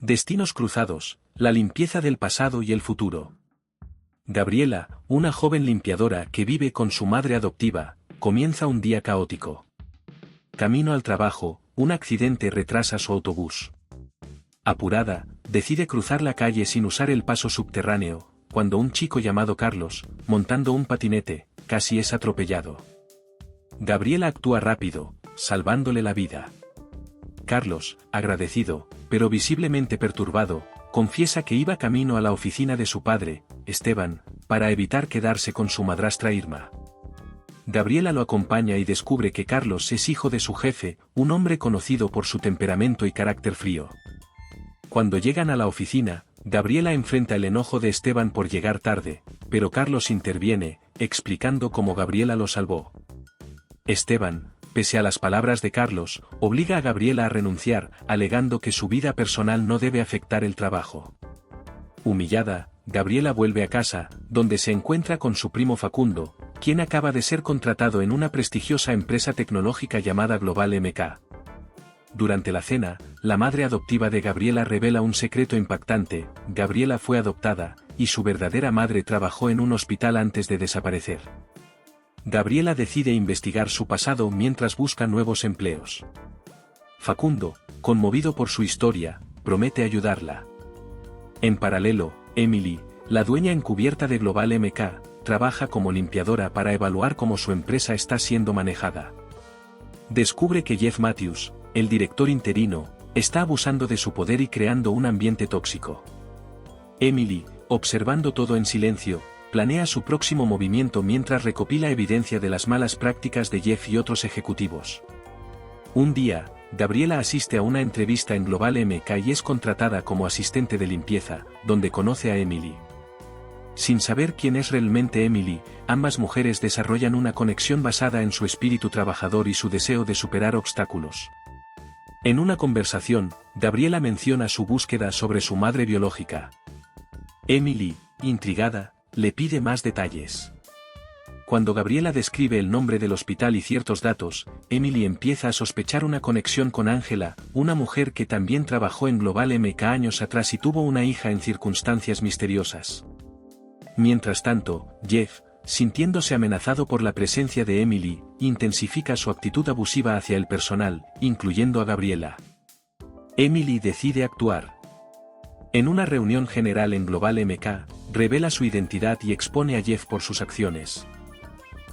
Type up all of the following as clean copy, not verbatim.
Destinos cruzados, la limpieza del pasado y el futuro. Gabriela, una joven limpiadora que vive con su madre adoptiva, comienza un día caótico. Camino al trabajo, un accidente retrasa su autobús. Apurada, decide cruzar la calle sin usar el paso subterráneo, cuando un chico llamado Carlos, montando un patinete, casi es atropellado. Gabriela actúa rápido, salvándole la vida. Carlos, agradecido, pero visiblemente perturbado, confiesa que iba camino a la oficina de su padre, Esteban, para evitar quedarse con su madrastra Irma. Gabriela lo acompaña y descubre que Carlos es hijo de su jefe, un hombre conocido por su temperamento y carácter frío. Cuando llegan a la oficina, Gabriela enfrenta el enojo de Esteban por llegar tarde, pero Carlos interviene, explicando cómo Gabriela lo salvó. Esteban, pese a las palabras de Carlos, obliga a Gabriela a renunciar, alegando que su vida personal no debe afectar el trabajo. Humillada, Gabriela vuelve a casa, donde se encuentra con su primo Facundo, quien acaba de ser contratado en una prestigiosa empresa tecnológica llamada Global MK. Durante la cena, la madre adoptiva de Gabriela revela un secreto impactante: Gabriela fue adoptada, y su verdadera madre trabajó en un hospital antes de desaparecer. Gabriela decide investigar su pasado mientras busca nuevos empleos. Facundo, conmovido por su historia, promete ayudarla. En paralelo, Emily, la dueña encubierta de Global MK, trabaja como limpiadora para evaluar cómo su empresa está siendo manejada. Descubre que Jeff Matthews, el director interino, está abusando de su poder y creando un ambiente tóxico. Emily, observando todo en silencio, planea su próximo movimiento mientras recopila evidencia de las malas prácticas de Jeff y otros ejecutivos. Un día, Gabriela asiste a una entrevista en Global MK y es contratada como asistente de limpieza, donde conoce a Emily. Sin saber quién es realmente Emily, ambas mujeres desarrollan una conexión basada en su espíritu trabajador y su deseo de superar obstáculos. En una conversación, Gabriela menciona su búsqueda sobre su madre biológica. Emily, intrigada, le pide más detalles. Cuando Gabriela describe el nombre del hospital y ciertos datos, Emily empieza a sospechar una conexión con Ángela, una mujer que también trabajó en Global MK años atrás y tuvo una hija en circunstancias misteriosas. Mientras tanto, Jeff, sintiéndose amenazado por la presencia de Emily, intensifica su actitud abusiva hacia el personal, incluyendo a Gabriela. Emily decide actuar. En una reunión general en Global MK, revela su identidad y expone a Jeff por sus acciones.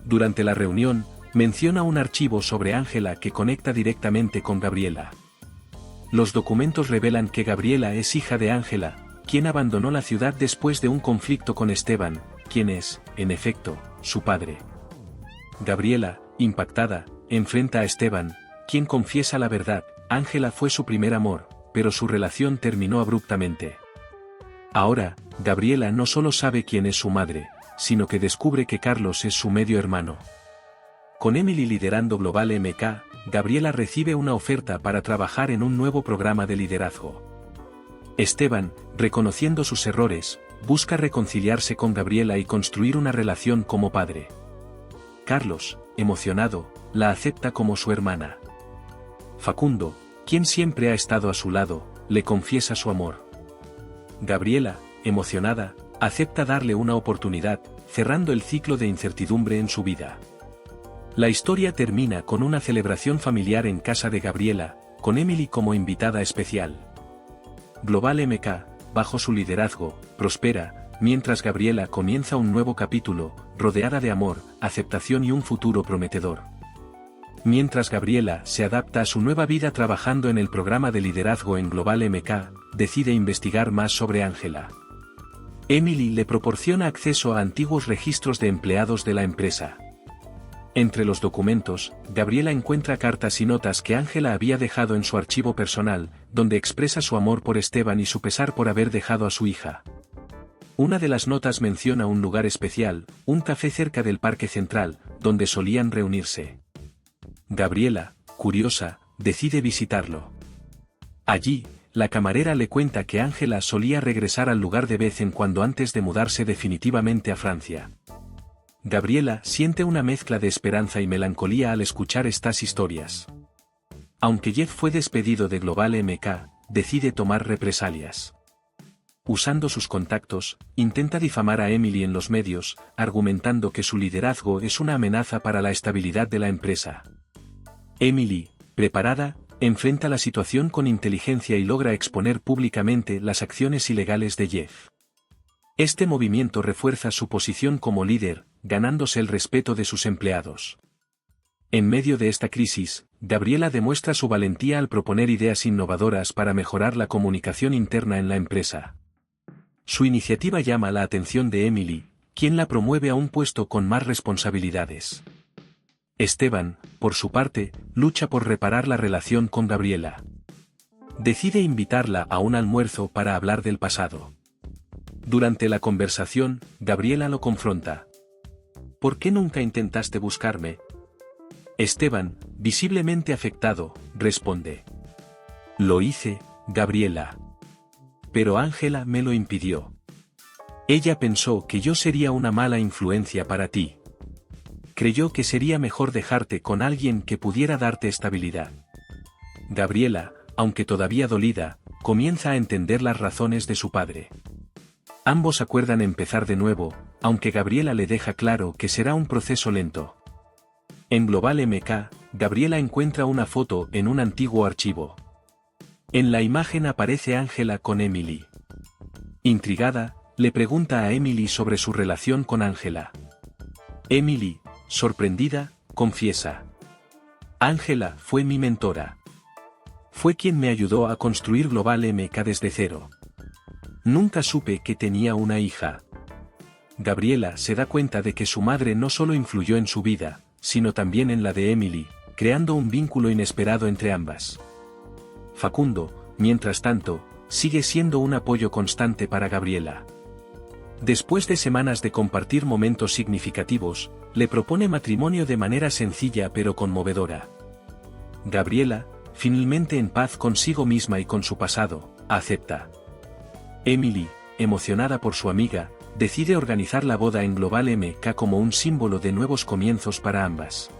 Durante la reunión, menciona un archivo sobre Ángela que conecta directamente con Gabriela. Los documentos revelan que Gabriela es hija de Ángela, quien abandonó la ciudad después de un conflicto con Esteban, quien es, en efecto, su padre. Gabriela, impactada, enfrenta a Esteban, quien confiesa la verdad: Ángela fue su primer amor, pero su relación terminó abruptamente. Ahora, Gabriela no solo sabe quién es su madre, sino que descubre que Carlos es su medio hermano. Con Emily liderando Global MK, Gabriela recibe una oferta para trabajar en un nuevo programa de liderazgo. Esteban, reconociendo sus errores, busca reconciliarse con Gabriela y construir una relación como padre. Carlos, emocionado, la acepta como su hermana. Facundo, quien siempre ha estado a su lado, le confiesa su amor. Gabriela, emocionada, acepta darle una oportunidad, cerrando el ciclo de incertidumbre en su vida. La historia termina con una celebración familiar en casa de Gabriela, con Emily como invitada especial. Global MK, bajo su liderazgo, prospera, mientras Gabriela comienza un nuevo capítulo, rodeada de amor, aceptación y un futuro prometedor. Mientras Gabriela se adapta a su nueva vida trabajando en el programa de liderazgo en Global MK, decide investigar más sobre Ángela. Emily le proporciona acceso a antiguos registros de empleados de la empresa. Entre los documentos, Gabriela encuentra cartas y notas que Ángela había dejado en su archivo personal, donde expresa su amor por Esteban y su pesar por haber dejado a su hija. Una de las notas menciona un lugar especial, un café cerca del Parque Central, donde solían reunirse. Gabriela, curiosa, decide visitarlo. Allí, la camarera le cuenta que Ángela solía regresar al lugar de vez en cuando antes de mudarse definitivamente a Francia. Gabriela siente una mezcla de esperanza y melancolía al escuchar estas historias. Aunque Jeff fue despedido de Global MK, decide tomar represalias. Usando sus contactos, intenta difamar a Emily en los medios, argumentando que su liderazgo es una amenaza para la estabilidad de la empresa. Emily, preparada, enfrenta la situación con inteligencia y logra exponer públicamente las acciones ilegales de Jeff. Este movimiento refuerza su posición como líder, ganándose el respeto de sus empleados. En medio de esta crisis, Gabriela demuestra su valentía al proponer ideas innovadoras para mejorar la comunicación interna en la empresa. Su iniciativa llama la atención de Emily, quien la promueve a un puesto con más responsabilidades. Esteban, por su parte, lucha por reparar la relación con Gabriela. Decide invitarla a un almuerzo para hablar del pasado. Durante la conversación, Gabriela lo confronta. ¿Por qué nunca intentaste buscarme? Esteban, visiblemente afectado, responde. Lo hice, Gabriela. Pero Ángela me lo impidió. Ella pensó que yo sería una mala influencia para ti. Creyó que sería mejor dejarte con alguien que pudiera darte estabilidad. Gabriela, aunque todavía dolida, comienza a entender las razones de su padre. Ambos acuerdan empezar de nuevo, aunque Gabriela le deja claro que será un proceso lento. En Global MK, Gabriela encuentra una foto en un antiguo archivo. En la imagen aparece Ángela con Emily. Intrigada, le pregunta a Emily sobre su relación con Ángela. Emily, sorprendida, confiesa. Ángela fue mi mentora. Fue quien me ayudó a construir Global MK desde cero. Nunca supe que tenía una hija. Gabriela se da cuenta de que su madre no solo influyó en su vida, sino también en la de Emily, creando un vínculo inesperado entre ambas. Facundo, mientras tanto, sigue siendo un apoyo constante para Gabriela. Después de semanas de compartir momentos significativos, le propone matrimonio de manera sencilla pero conmovedora. Gabriela, finalmente en paz consigo misma y con su pasado, acepta. Emily, emocionada por su amiga, decide organizar la boda en Global MK como un símbolo de nuevos comienzos para ambas.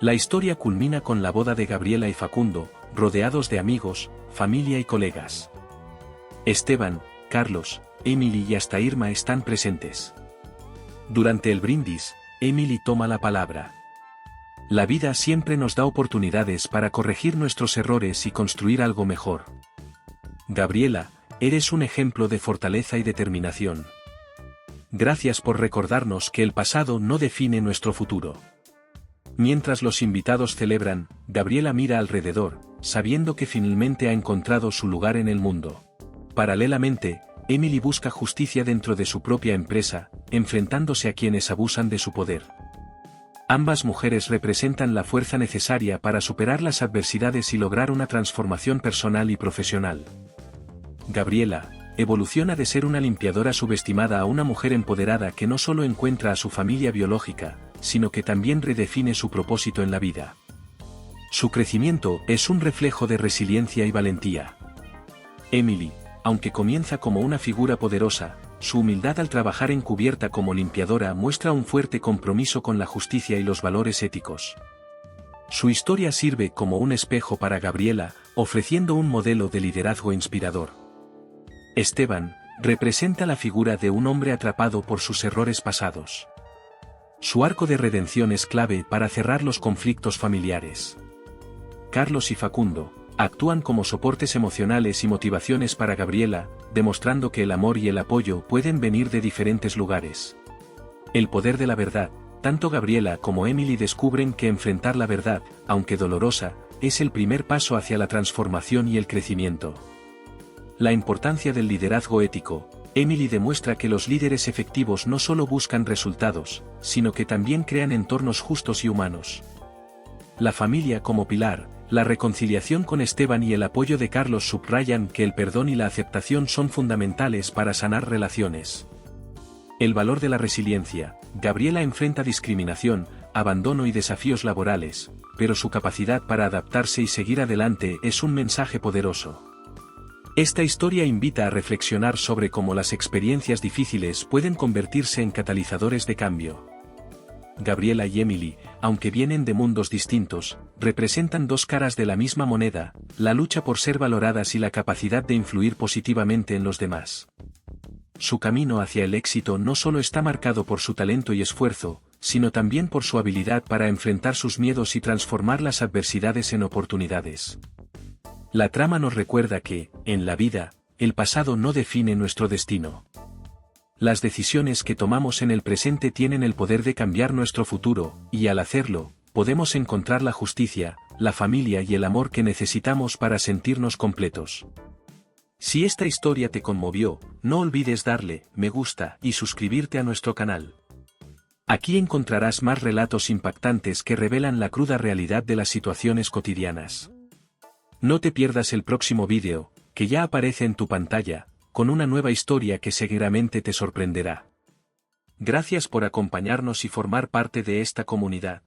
La historia culmina con la boda de Gabriela y Facundo, rodeados de amigos, familia y colegas. Esteban, Carlos, Emily y hasta Irma están presentes. Durante el brindis, Emily toma la palabra. La vida siempre nos da oportunidades para corregir nuestros errores y construir algo mejor. Gabriela, eres un ejemplo de fortaleza y determinación. Gracias por recordarnos que el pasado no define nuestro futuro. Mientras los invitados celebran, Gabriela mira alrededor, sabiendo que finalmente ha encontrado su lugar en el mundo. Paralelamente, Emily busca justicia dentro de su propia empresa, enfrentándose a quienes abusan de su poder. Ambas mujeres representan la fuerza necesaria para superar las adversidades y lograr una transformación personal y profesional. Gabriela evoluciona de ser una limpiadora subestimada a una mujer empoderada que no solo encuentra a su familia biológica, sino que también redefine su propósito en la vida. Su crecimiento es un reflejo de resiliencia y valentía. Emily, aunque comienza como una figura poderosa, su humildad al trabajar encubierta como limpiadora muestra un fuerte compromiso con la justicia y los valores éticos. Su historia sirve como un espejo para Gabriela, ofreciendo un modelo de liderazgo inspirador. Esteban, representa la figura de un hombre atrapado por sus errores pasados. Su arco de redención es clave para cerrar los conflictos familiares. Carlos y Facundo actúan como soportes emocionales y motivaciones para Gabriela, demostrando que el amor y el apoyo pueden venir de diferentes lugares. El poder de la verdad, tanto Gabriela como Emily descubren que enfrentar la verdad, aunque dolorosa, es el primer paso hacia la transformación y el crecimiento. La importancia del liderazgo ético. Emily demuestra que los líderes efectivos no solo buscan resultados, sino que también crean entornos justos y humanos. La familia como pilar, la reconciliación con Esteban y el apoyo de Carlos subrayan que el perdón y la aceptación son fundamentales para sanar relaciones. El valor de la resiliencia. Gabriela enfrenta discriminación, abandono y desafíos laborales, pero su capacidad para adaptarse y seguir adelante es un mensaje poderoso. Esta historia invita a reflexionar sobre cómo las experiencias difíciles pueden convertirse en catalizadores de cambio. Gabriela y Emily, aunque vienen de mundos distintos, representan dos caras de la misma moneda, la lucha por ser valoradas y la capacidad de influir positivamente en los demás. Su camino hacia el éxito no solo está marcado por su talento y esfuerzo, sino también por su habilidad para enfrentar sus miedos y transformar las adversidades en oportunidades. La trama nos recuerda que, en la vida, el pasado no define nuestro destino. Las decisiones que tomamos en el presente tienen el poder de cambiar nuestro futuro, y al hacerlo, podemos encontrar la justicia, la familia y el amor que necesitamos para sentirnos completos. Si esta historia te conmovió, no olvides darle me gusta y suscribirte a nuestro canal. Aquí encontrarás más relatos impactantes que revelan la cruda realidad de las situaciones cotidianas. No te pierdas el próximo vídeo, que ya aparece en tu pantalla, con una nueva historia que seguramente te sorprenderá. Gracias por acompañarnos y formar parte de esta comunidad.